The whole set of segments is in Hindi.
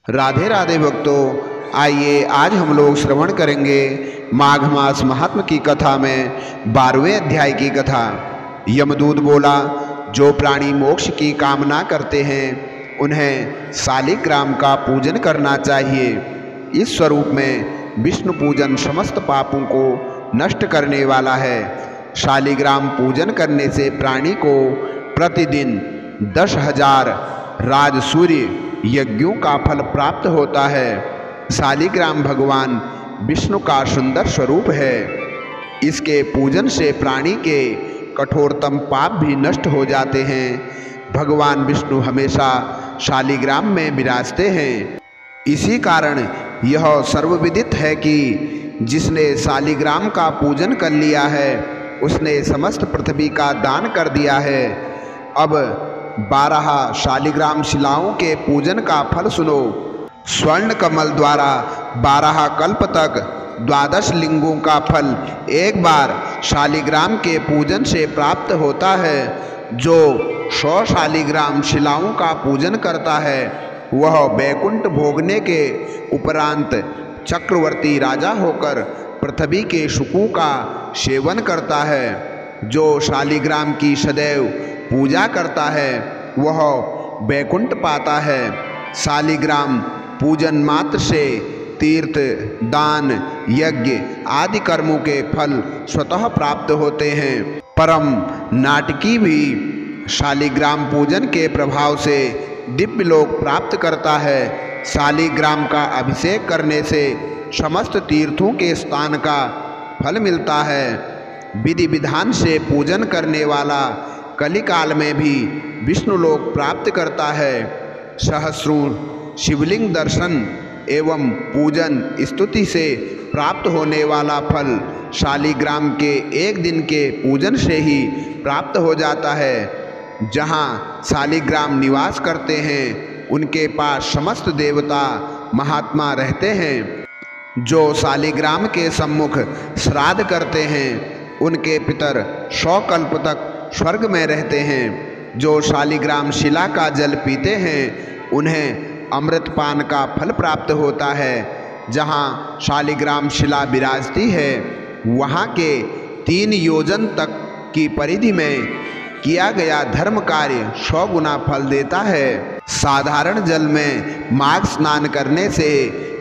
राधे राधे भक्तों, आइए आज हम लोग श्रवण करेंगे माघ मास महात्म की कथा में 12वें अध्याय की कथा। यमदूत बोला, जो प्राणी मोक्ष की कामना करते हैं उन्हें शालिग्राम का पूजन करना चाहिए। इस स्वरूप में विष्णु पूजन समस्त पापों को नष्ट करने वाला है। शालिग्राम पूजन करने से प्राणी को प्रतिदिन 10,000 राजसूर्य यज्ञों का फल प्राप्त होता है। शालिग्राम भगवान विष्णु का सुंदर स्वरूप है। इसके पूजन से प्राणी के कठोरतम पाप भी नष्ट हो जाते हैं। भगवान विष्णु हमेशा शालिग्राम में विराजते हैं। इसी कारण यह सर्वविदित है कि जिसने शालिग्राम का पूजन कर लिया है उसने समस्त पृथ्वी का दान कर दिया है। अब 12 शालिग्राम शिलाओं के पूजन का फल सुनो। स्वर्ण कमल द्वारा 12 कल्प तक 12 लिंगों का फल एक बार शालिग्राम के पूजन से प्राप्त होता है। जो 100 शालिग्राम शिलाओं का पूजन करता है वह बैकुंठ भोगने के उपरांत चक्रवर्ती राजा होकर पृथ्वी के सुखों का सेवन करता है। जो शालिग्राम की सदैव पूजा करता है वह बैकुंठ पाता है। शालिग्राम पूजन मात्र से तीर्थ, दान, यज्ञ आदि कर्मों के फल स्वतः प्राप्त होते हैं। परम नाटकी भी शालिग्राम पूजन के प्रभाव से दिव्य लोक प्राप्त करता है। शालिग्राम का अभिषेक करने से समस्त तीर्थों के स्थान का फल मिलता है। विधि विधान से पूजन करने वाला कलिकाल में भी विष्णु लोक प्राप्त करता है। सहस्रों शिवलिंग दर्शन एवं पूजन स्तुति से प्राप्त होने वाला फल शालिग्राम के एक दिन के पूजन से ही प्राप्त हो जाता है। जहाँ शालिग्राम निवास करते हैं उनके पास समस्त देवता महात्मा रहते हैं। जो शालिग्राम के सम्मुख श्राद्ध करते हैं उनके पितर 100 कल्प तक स्वर्ग में रहते हैं। जो शालिग्राम शिला का जल पीते हैं उन्हें अमृतपान का फल प्राप्त होता है। जहाँ शालिग्राम शिला विराजती है वहाँ के 3 योजन तक की परिधि में किया गया धर्म कार्य 100 गुना फल देता है। साधारण जल में माघ स्नान करने से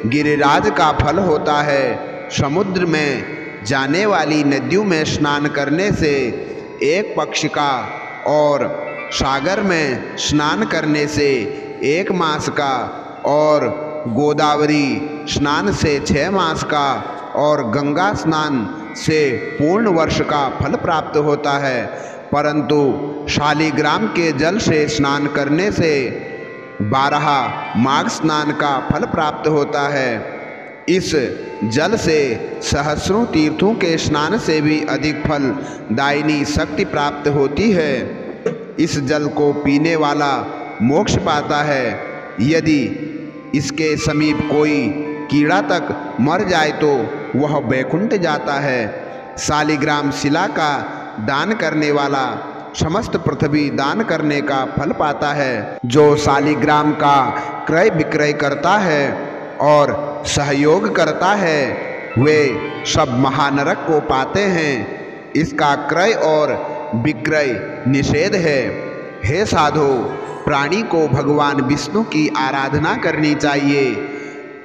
गिरिराज का फल होता है। समुद्र में जाने वाली नदियों में स्नान करने से एक पक्ष का और सागर में स्नान करने से 1 मास का और गोदावरी स्नान से 6 मास का और गंगा स्नान से पूर्ण वर्ष का फल प्राप्त होता है। परंतु शालिग्राम के जल से स्नान करने से 12 माघ स्नान का फल प्राप्त होता है। इस जल से सहस्रों तीर्थों के स्नान से भी अधिक फल दायिनी शक्ति प्राप्त होती है। इस जल को पीने वाला मोक्ष पाता है। यदि इसके समीप कोई कीड़ा तक मर जाए तो वह बैकुंठ जाता है। शालिग्राम शिला का दान करने वाला समस्त पृथ्वी दान करने का फल पाता है। जो शालिग्राम का क्रय विक्रय करता है और सहयोग करता है वे सब महानरक को पाते हैं। इसका क्रय और विक्रय निषेध है। हे साधो, प्राणी को भगवान विष्णु की आराधना करनी चाहिए।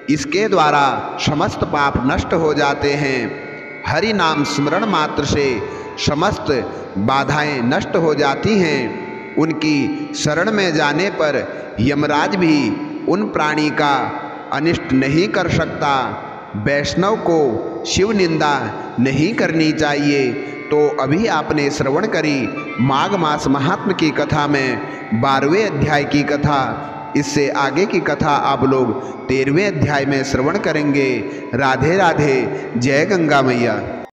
इसके द्वारा समस्त पाप नष्ट हो जाते हैं। हरि नाम स्मरण मात्र से समस्त बाधाएं नष्ट हो जाती हैं। उनकी शरण में जाने पर यमराज भी उन प्राणी का अनिष्ट नहीं कर सकता। वैष्णव को शिव निंदा नहीं करनी चाहिए। तो अभी आपने श्रवण करी माघ मास महात्म की कथा में 12वें अध्याय की कथा। इससे आगे की कथा आप लोग 13वें अध्याय में श्रवण करेंगे। राधे राधे। जय गंगा मैया।